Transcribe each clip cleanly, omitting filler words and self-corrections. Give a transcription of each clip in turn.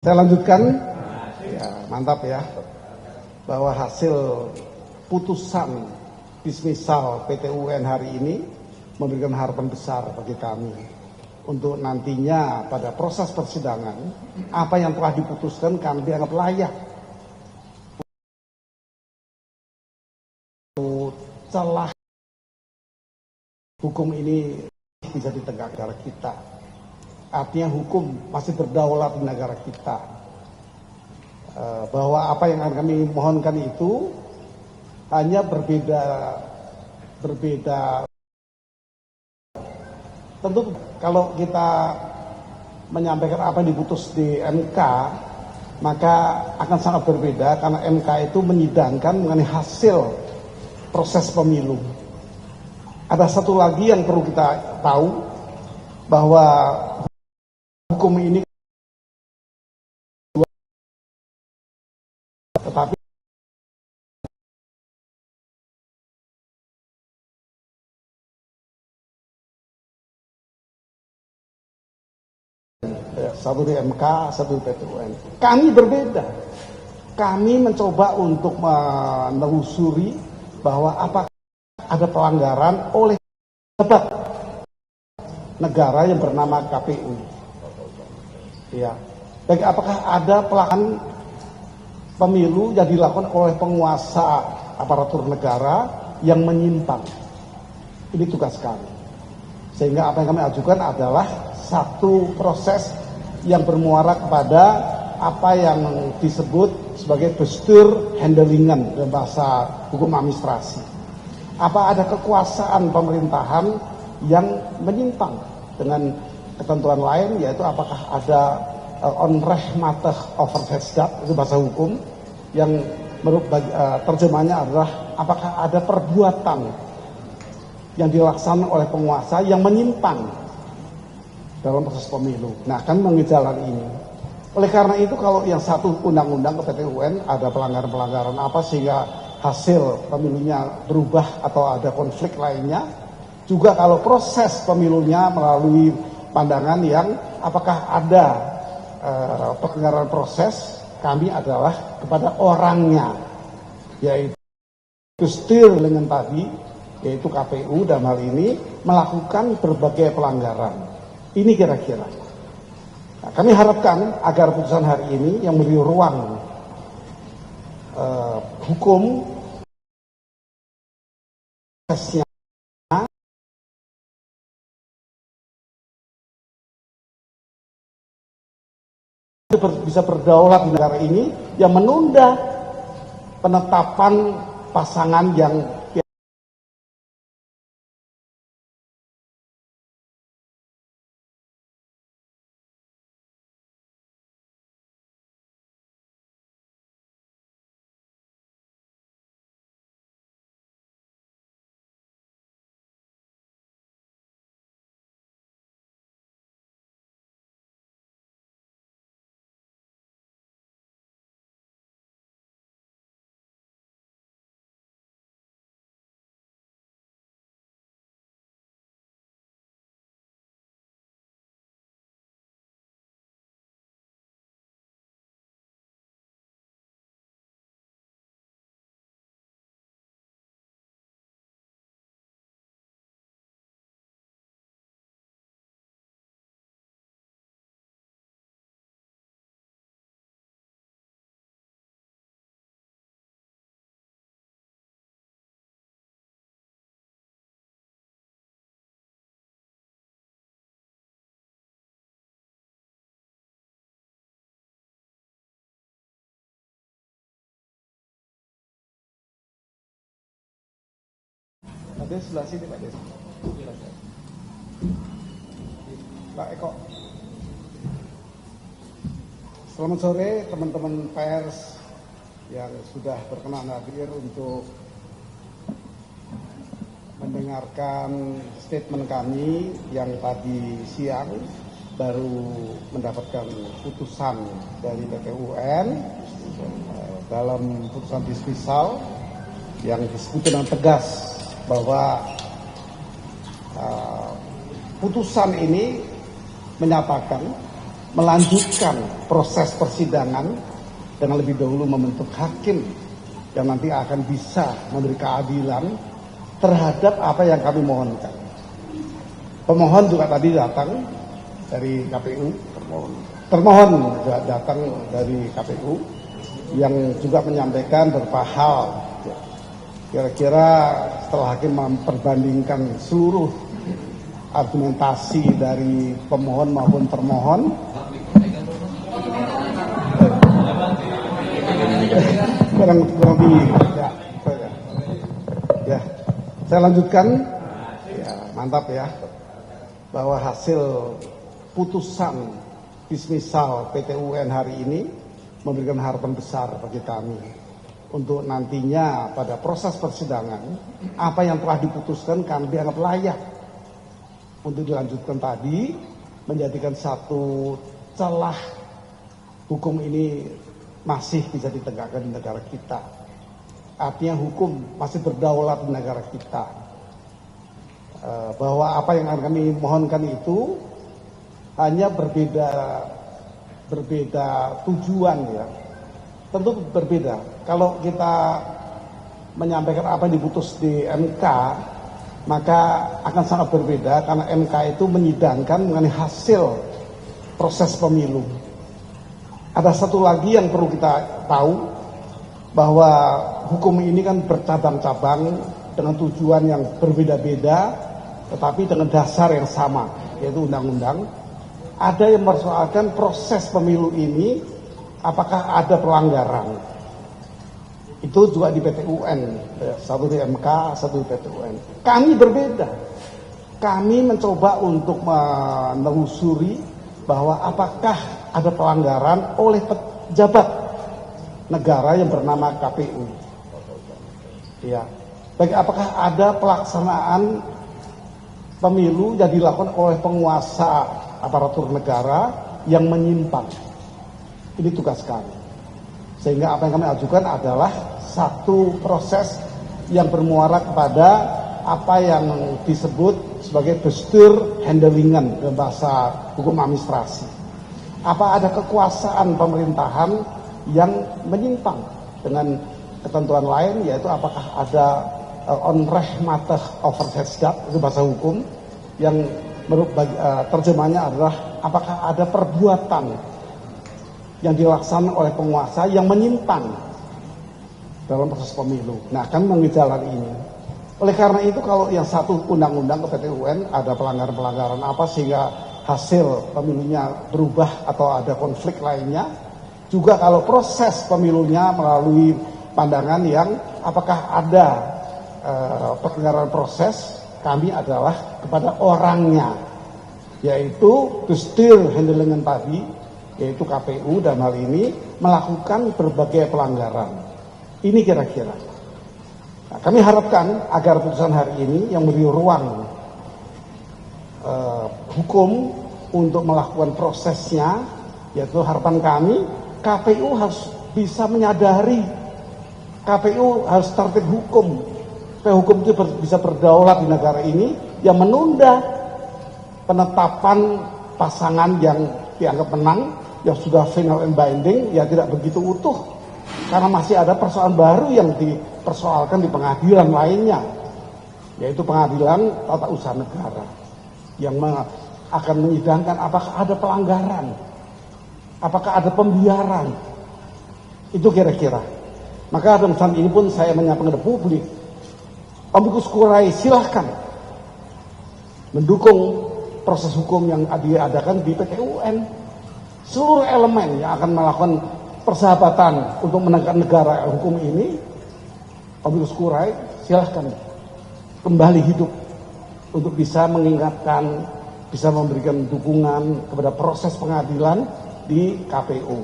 Saya lanjutkan, ya mantap ya, bahwa hasil putusan dismisal PT UN hari ini memberikan harapan besar bagi kami untuk nantinya pada proses persidangan apa yang telah diputuskan kami dianggap layak untuk celah hukum ini bisa ditegakkan negara kita. Artinya hukum masih berdaulat di negara kita, bahwa apa yang akan kami mohonkan itu hanya berbeda. Tentu kalau kita menyampaikan apa yang diputus di MK, maka akan sangat berbeda karena MK itu menyidangkan mengenai hasil proses pemilu. Ada satu lagi yang perlu kita tahu, bahwa hukum ini tetapi satu di MK, satu di PT UN. Kami berbeda. Kami mencoba untuk menelusuri bahwa apakah ada pelanggaran oleh pejabat negara yang bernama KPU. Ya, baik, apakah ada pelanggaran pemilu yang dilakukan oleh penguasa aparatur negara yang menyimpang. Ini tugas kami. Sehingga apa yang kami ajukan adalah satu proses yang bermuara kepada apa yang disebut sebagai Bestuurhandelingen dalam bahasa hukum administrasi. Apa ada kekuasaan pemerintahan yang menyimpang dengan ketentuan lain, yaitu apakah ada onrechtmatig overheidsdaad, itu bahasa hukum, yang terjemahnya adalah apakah ada perbuatan yang dilaksanakan oleh penguasa yang menyimpang dalam proses pemilu. Nah, kan mengejalan ini. Oleh karena itu, kalau yang satu undang-undang ke PT UN ada pelanggaran-pelanggaran apa sehingga hasil pemilunya berubah atau ada konflik lainnya, juga kalau proses pemilunya melalui pandangan yang apakah ada pelanggaran proses, kami adalah kepada orangnya, yaitu Bestuurhandelingen tadi, yaitu KPU dalam hal ini melakukan berbagai pelanggaran. Ini kira-kira. Nah, kami harapkan agar putusan hari ini yang memberi ruang hukum prosesnya bisa berdaulat di negara ini, yang menunda penetapan pasangan yang ada sebelah sini Pak Des. Pak Eko. Selamat sore teman-teman pers yang sudah berkenan hadir untuk mendengarkan statement kami yang tadi siang baru mendapatkan putusan dari PT UN dalam putusan dismisal yang disebut dengan tegas bahwa putusan ini menyatakan melanjutkan proses persidangan dengan lebih dahulu membentuk hakim yang nanti akan bisa memberi keadilan terhadap apa yang kami mohonkan. Pemohon juga tadi datang dari KPU, termohon juga datang dari KPU yang juga menyampaikan beberapa hal. Kira-kira setelah hakim memperbandingkan seluruh argumentasi dari pemohon maupun termohon, kurang lebih ya, saya lanjutkan ya, mantap ya, bahwa hasil putusan dismisal PT UN hari ini memberikan harapan besar bagi kami untuk nantinya pada proses persidangan apa yang telah diputuskan kami dianggap layak untuk dilanjutkan tadi, menjadikan satu celah hukum ini masih bisa ditegakkan di negara kita. Artinya hukum masih berdaulat di negara kita. Bahwa apa yang kami mohonkan itu hanya berbeda tujuan ya. Tentu berbeda. Kalau kita menyampaikan apa yang diputus di MK, maka akan sangat berbeda karena MK itu menyidangkan mengenai hasil proses pemilu. Ada satu lagi yang perlu kita tahu, bahwa hukum ini kan bercabang-cabang dengan tujuan yang berbeda-beda, tetapi dengan dasar yang sama, yaitu undang-undang. Ada yang mempersoalkan proses pemilu ini, apakah ada pelanggaran. Itu juga di PT UN, satu di MK, satu di PT UN. Kami berbeda. Kami mencoba untuk menelusuri bahwa apakah ada pelanggaran oleh pejabat negara yang bernama KPU. Ya. Baik, apakah ada pelaksanaan pemilu yang dilakukan oleh penguasa aparatur negara yang menyimpang. Ini tugas kami. Sehingga apa yang kami ajukan adalah satu proses yang bermuara kepada apa yang disebut sebagai bestur handelingan dalam bahasa hukum administrasi. Apa ada kekuasaan pemerintahan yang menyimpang dengan ketentuan lain, yaitu apakah ada onrechtmatig overheidsdaad, itu bahasa hukum, yang terjemahnya adalah apakah ada perbuatan yang dilaksanakan oleh penguasa yang menyimpang dalam proses pemilu. Nah, kami mengejalan ini. Oleh karena itu, kalau yang satu undang-undang ke PT UN ada pelanggaran-pelanggaran apa sehingga hasil pemilunya berubah atau ada konflik lainnya, juga kalau proses pemilunya melalui pandangan yang apakah ada pelanggaran proses, kami adalah kepada orangnya, yaitu bestur handelingan tadi, yaitu KPU dan hal ini melakukan berbagai pelanggaran. Ini kira-kira. Nah, kami harapkan agar putusan hari ini yang memberi ruang hukum untuk melakukan prosesnya, yaitu harapan kami KPU harus bisa menyadari, KPU harus tertib hukum, supaya hukum itu bisa berdaulat di negara ini, yang menunda penetapan pasangan yang dianggap menang, yang sudah final and binding, ya tidak begitu utuh, karena masih ada persoalan baru yang dipersoalkan di pengadilan lainnya, yaitu pengadilan tata usaha negara, yang akan menyidangkan apakah ada pelanggaran, apakah ada pembiaran. Itu kira-kira. Maka dalam saat ini pun saya menyampaikan ke publik, Amicus Curiae silahkan mendukung proses hukum yang diadakan di PT UN. Seluruh elemen yang akan melakukan persahabatan untuk menegakkan negara hukum ini, Amicus Curiae silahkan kembali hidup untuk bisa mengingatkan, bisa memberikan dukungan kepada proses pengadilan di KPU.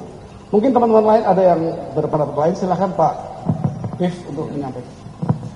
Mungkin teman-teman lain ada yang berpendapat lain, silahkan Pak Dev untuk menyampaikan.